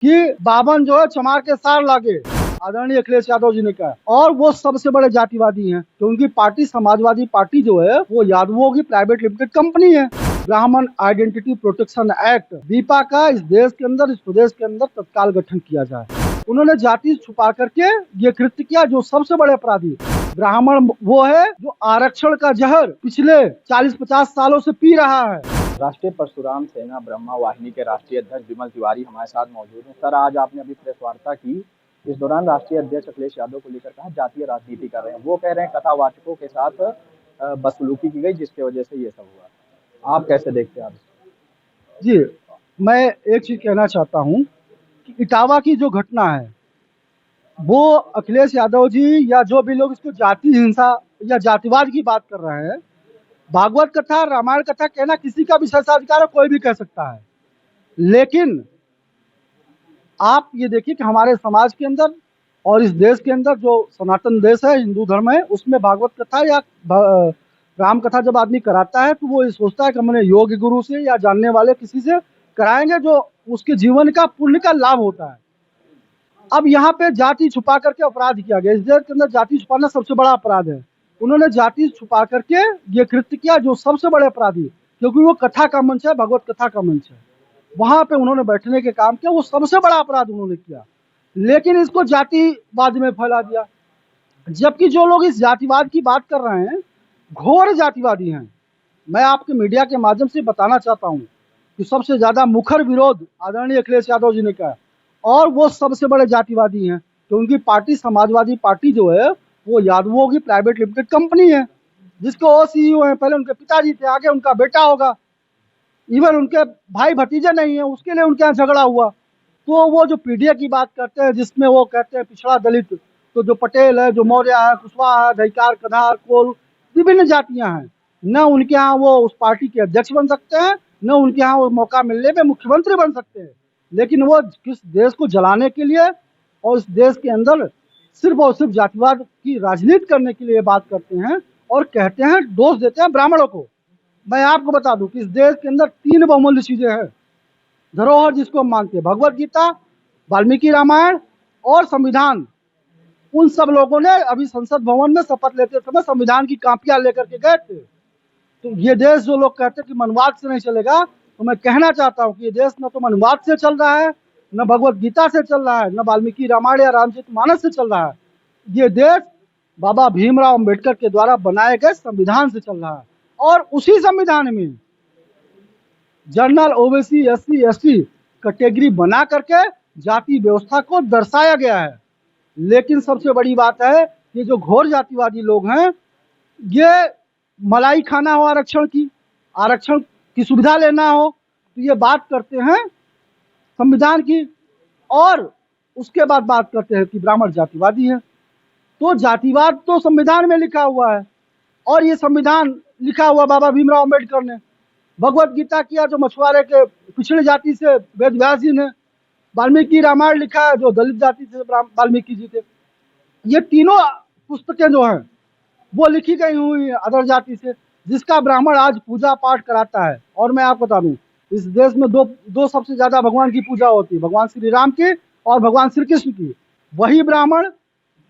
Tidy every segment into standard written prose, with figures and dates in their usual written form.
कि बावन जो है चमार के सार लागे, आदरणीय अखिलेश यादव जी ने कहा। और वो सबसे बड़े जातिवादी हैं, तो उनकी पार्टी समाजवादी पार्टी जो है वो यादवों की प्राइवेट लिमिटेड कंपनी है। ब्राह्मण आइडेंटिटी प्रोटेक्शन एक्ट बीपा का इस देश के अंदर, इस प्रदेश के अंदर तत्काल गठन किया जाए। उन्होंने जाति छुपा करके ये कृत्य किया। जो सबसे बड़े अपराधी ब्राह्मण वो है जो आरक्षण का जहर पिछले 40-50 सालों से पी रहा है। राष्ट्रीय परशुराम सेना ब्रह्मा वाहिनी के राष्ट्रीय अध्यक्ष विमल तिवारी हमारे साथ मौजूद हैं। सर, आज आपने अभी प्रेस वार्ता की, इस दौरान राष्ट्रीय अध्यक्ष अखिलेश यादव को लेकर कहा जातीय राजनीति कर रहे हैं। वो कह रहे हैं कथावाचकों के साथ बदसलूकी की गई, जिसकी वजह से ये सब हुआ। आप कैसे देखते हैं आप? जी, मैं एक चीज कहना चाहता हूँ कि इटावा की जो घटना है वो अखिलेश यादव जी या जो भी लोग इसको जाति हिंसा या जातिवाद की बात कर रहे हैं, भागवत कथा रामायण कथा कहना किसी का भी विशेषाधिकार है, कोई भी कह सकता है। लेकिन आप ये देखिए कि हमारे समाज के अंदर और इस देश के अंदर जो सनातन देश है, हिंदू धर्म है, उसमें भागवत कथा या राम कथा जब आदमी कराता है तो वो ये सोचता है कि हमने योग्य गुरु से या जानने वाले किसी से कराएंगे जो उसके जीवन का पुण्य का लाभ होता है। अब यहाँ पे जाति छुपा करके अपराध किया गया। इस देश के अंदर जाति छुपाना सबसे बड़ा अपराध है। उन्होंने जाति छुपा करके ये कृत्य किया, जो सबसे बड़े अपराधी, क्योंकि वो कथा का मंच है, भगवत कथा का मंच है, वहां पे उन्होंने बैठने के काम किया, वो सबसे बड़ा अपराध उन्होंने किया। लेकिन इसको जातिवाद में फैला दिया, जबकि जो लोग इस जातिवाद की बात कर रहे हैं घोर जातिवादी हैं। मैं आपके मीडिया के माध्यम से बताना चाहता हूं कि सबसे ज्यादा मुखर विरोध आदरणीय अखिलेश यादव जी ने कहा, और वो सबसे बड़े जातिवादी हैं। तो उनकी पार्टी समाजवादी पार्टी जो है वो यादवों की प्राइवेट लिमिटेड कंपनी है, जिसके वो सीईओ हैं। पहले उनके पिताजी थे, आगे उनका बेटा होगा, इवन उनके भाई भतीजे नहीं है, उसके लिए उनके यहाँ झगड़ा हुआ। तो वो जो पीडीए की बात करते हैं, जिसमें वो कहते हैं पिछड़ा दलित, तो जो पटेल है, जो मौर्य है, कुशवाहा है, दैकार, कधार, कोल, विभिन्न जातियां हैं, न उनके यहाँ वो उस पार्टी के अध्यक्ष बन सकते हैं, न उनके यहाँ वो मौका मिलने पे मुख्यमंत्री बन सकते हैं। लेकिन वो किस देश को जलाने के लिए और इस देश के अंदर सिर्फ और सिर्फ जातिवाद की राजनीति करने के लिए बात करते हैं और कहते हैं, दोष देते हैं ब्राह्मणों को। मैं आपको बता दूं कि इस देश के अंदर 3 बहुमूल्य चीजें हैं, धरोहर जिसको हम मानते हैं, भगवत गीता, वाल्मीकि रामायण और संविधान। उन सब लोगों ने अभी संसद भवन में शपथ लेते समय संविधान की कापियां लेकर के गए थे। तो ये देश जो लोग कहते हैं कि मनवाद से नहीं चलेगा, तो मैं कहना चाहता हूँ कि ये देश न तो मनवाद से चल रहा है, न भगवत गीता से चल रहा है, न वाल्मीकि रामायण या रामचरितमानस से चल रहा है। ये देश बाबा भीमराव अंबेडकर के द्वारा बनाए गए संविधान से चल रहा है, और उसी संविधान में general, OBC, SC, ST category बना करके जाति व्यवस्था को दर्शाया गया है। लेकिन सबसे बड़ी बात है, ये जो घोर जातिवादी लोग हैं, ये मलाई खाना हो आरक्षण की सुविधा लेना हो तो ये बात करते हैं संविधान की, और उसके बाद बात करते हैं कि ब्राह्मण जातिवादी है। तो जातिवाद तो संविधान में लिखा हुआ है, और ये संविधान लिखा हुआ बाबा भीमराव अंबेडकर ने। भगवत गीता किया जो मछुआरे के पिछड़ी जाति से वेद व्यास जी ने। वाल्मीकि रामायण लिखा है जो दलित जाति से वाल्मीकि जी थे। ये तीनों पुस्तकें जो हैं वो लिखी गई हुई अदर जाति से, जिसका ब्राह्मण आज पूजा पाठ कराता है। और मैं आपको बता दूं, इस देश में दो सबसे ज्यादा भगवान की पूजा होती है, भगवान श्री राम की और भगवान श्री कृष्ण की। वही ब्राह्मण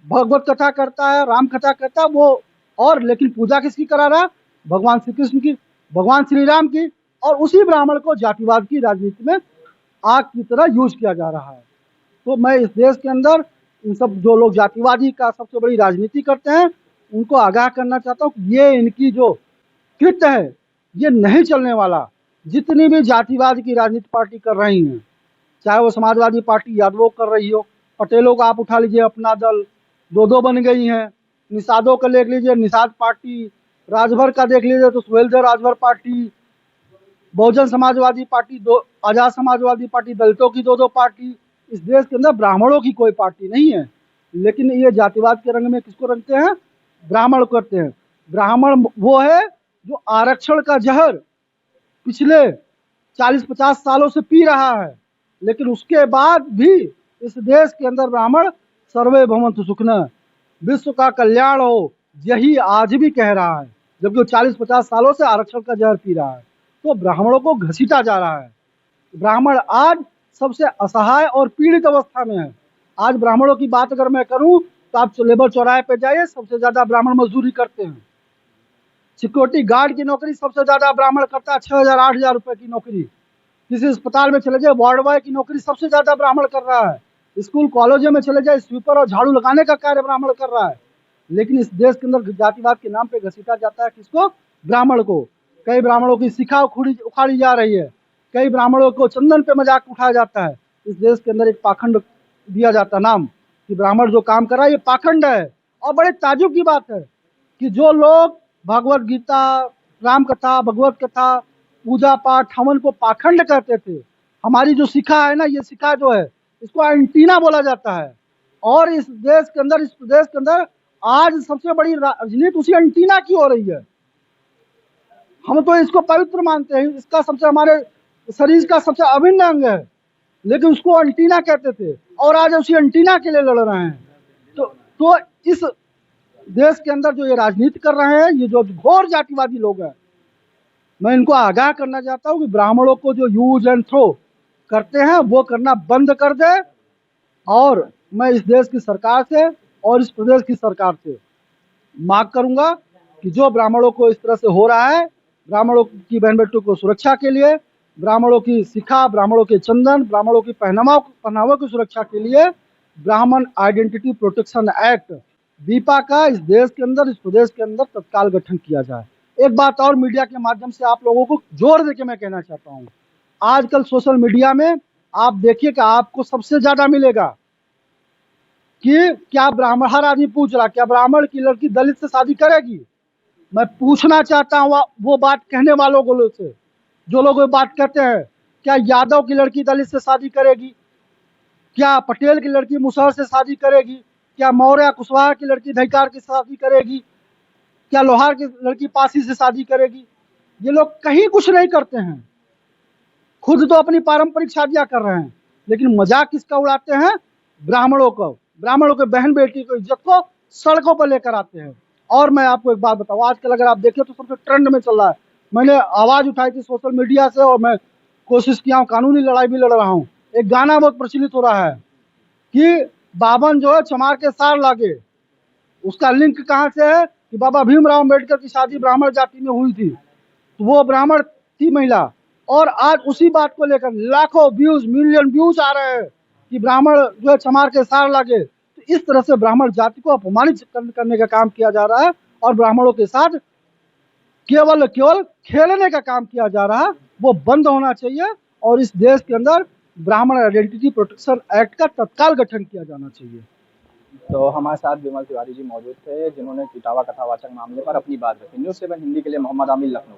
भगवत कथा करता है, राम कथा करता है वो, और लेकिन पूजा किसकी करा रहा है? भगवान श्री कृष्ण की, भगवान श्री राम की। और उसी ब्राह्मण को जातिवाद की राजनीति में आग की तरह यूज किया जा रहा है। तो मैं इस देश के अंदर इन सब जो लोग जातिवादी का सबसे बड़ी राजनीति करते हैं उनको आगाह करना चाहता हूँ कि ये इनकी जो कृत्य है ये नहीं चलने वाला। जितनी भी जातिवाद की राजनीति पार्टी कर रही हैं, चाहे वो समाजवादी पार्टी यादवों कर रही हो, पटेलों का आप उठा लीजिए, अपना दल 2-2 बन गई हैं, निषादों का देख लीजिए, निषाद पार्टी, राजभर का देख लीजिए तो सुहेलदेव राजभर पार्टी, बहुजन समाजवादी पार्टी, आजाद समाजवादी पार्टी, दलितों की 2-2 पार्टी। इस देश के अंदर ब्राह्मणों की कोई पार्टी नहीं है। लेकिन ये जातिवाद के रंग में किसको रंगते हैं? ब्राह्मण करते हैं। ब्राह्मण वो है जो आरक्षण का जहर पिछले 40-50 सालों से पी रहा है, लेकिन उसके बाद भी इस देश के अंदर ब्राह्मण सर्वे भवन्तु सुखिनः, विश्व का कल्याण हो, यही आज भी कह रहा है, जबकि वो 40-50 सालों से आरक्षण का जहर पी रहा है। तो ब्राह्मणों को घसीटा जा रहा है। ब्राह्मण आज सबसे असहाय और पीड़ित अवस्था में है। आज ब्राह्मणों की बात अगर मैं करूं तो आप लेबर चौराहे पे जाइए, सबसे ज्यादा ब्राह्मण मजदूरी करते हैं। सिक्योरिटी गार्ड की नौकरी सबसे ज्यादा ब्राह्मण करता है, 6,000 8,000 रुपए की नौकरी। किसी अस्पताल में चले जाए, वार्ड बॉय की नौकरी सबसे ज्यादा ब्राह्मण कर रहा है। स्कूल कॉलेजों में चले जाए, स्वीपर और झाड़ू लगाने का कार्य ब्राह्मण कर रहा है। लेकिन इस देश के अंदर जातिवाद के नाम पे घसीटा जाता है किसको? ब्राह्मण को। कई ब्राह्मणों की शिखा उखाड़ी जा रही है, कई ब्राह्मणों को चंदन पे मजाक उठाया जाता है। इस देश के अंदर एक पाखंड दिया जाता नाम कि ब्राह्मण जो काम कर रहा है ये पाखंड है। और बड़े ताज्जुब की बात है कि जो लोग भगवत गीता, राम कथा, भगवत कथा, पूजा पाठ, हवन को पाखंड कहते थे, हमारी जो शिखा है ना, ये शिखा जो है इसको एंटीना बोला जाता है। और इस देश के अंदर, इस प्रदेश के अंदर आज सबसे बड़ी राजनीति उसी एंटीना की हो रही है। हम तो इसको पवित्र मानते हैं, इसका सबसे हमारे शरीर का सबसे अभिन्न अंग है, लेकिन उसको एंटीना कहते थे और आज उसी एंटीना के लिए लड़ रहे हैं। तो इस देश के अंदर जो ये राजनीति कर रहे हैं, ये जो घोर जातिवादी लोग हैं, मैं इनको आगाह करना चाहता हूँ कि ब्राह्मणों को जो यूज एंड थ्रो करते हैं वो करना बंद कर दे। और मैं इस देश की सरकार से और इस प्रदेश की सरकार से मांग करूंगा कि जो ब्राह्मणों को इस तरह से हो रहा है, ब्राह्मणों की बहन बेटियों को सुरक्षा के लिए, ब्राह्मणों की शिखा, ब्राह्मणों के चंदन, ब्राह्मणों की पहनावा की सुरक्षा के लिए ब्राह्मण आइडेंटिटी प्रोटेक्शन एक्ट बीपा का इस देश के अंदर, इस प्रदेश के अंदर तत्काल गठन किया जाए। एक बात और मीडिया के माध्यम से आप लोगों को जोर देके मैं कहना चाहता हूँ, आजकल सोशल मीडिया में आप देखिए कि आपको सबसे ज्यादा मिलेगा कि क्या ब्राह्मण, हर आदमी पूछ रहा क्या ब्राह्मण की लड़की दलित से शादी करेगी। मैं पूछना चाहता हूँ वो बात कहने वालों को से, जो लोग वो बात कहते हैं, क्या यादव की लड़की दलित से शादी करेगी? क्या पटेल की लड़की मुसहर से शादी करेगी? क्या मौर्य कुशवाहा की लड़की धैकार की शादी करेगी? क्या लोहार की लड़की पासी से शादी करेगी? ये लोग कहीं कुछ नहीं करते हैं, खुद तो अपनी पारंपरिक शादियां कर रहे हैं, लेकिन मजाक किसका उड़ाते हैं? ब्राह्मणों को, ब्राह्मणों के बहन बेटी को, इज्जत को सड़कों पर लेकर आते हैं। और मैं आपको एक बात बताऊं, आजकल अगर आप देखिए तो सबसे ट्रेंड में चल रहा है, मैंने आवाज उठाई थी सोशल मीडिया से और मैं कोशिश किया हूँ, कानूनी लड़ाई भी लड़ रहा हूँ। एक गाना बहुत प्रचलित हो रहा है कि बावन जो है चमार के सार लागे। उसका लिंक कहाँ से है कि बाबा भीमराव अम्बेडकर की शादी ब्राह्मण जाति में हुई थी, तो वो ब्राह्मण थी महिला, और आज उसी बात को लेकर लाखों व्यूज, मिलियन व्यूज आ रहे हैं कि ब्राह्मण जो है चमार के सार लागे। तो इस तरह से ब्राह्मण जाति को अपमानित करने का काम किया जा रहा है और ब्राह्मणों के साथ केवल खेलने का काम किया जा रहा है, वो बंद होना चाहिए। और इस देश के अंदर ब्राह्मण आइडेंटिटी प्रोटेक्शन एक्ट का तत्काल गठन किया जाना चाहिए। तो हमारे साथ विमल तिवारी जी मौजूद थे, जिन्होंने इटावा कथावाचक मामले पर अपनी बात रखी। न्यूज़ 7 हिंदी के लिए मोहम्मद आमिर, लखनऊ।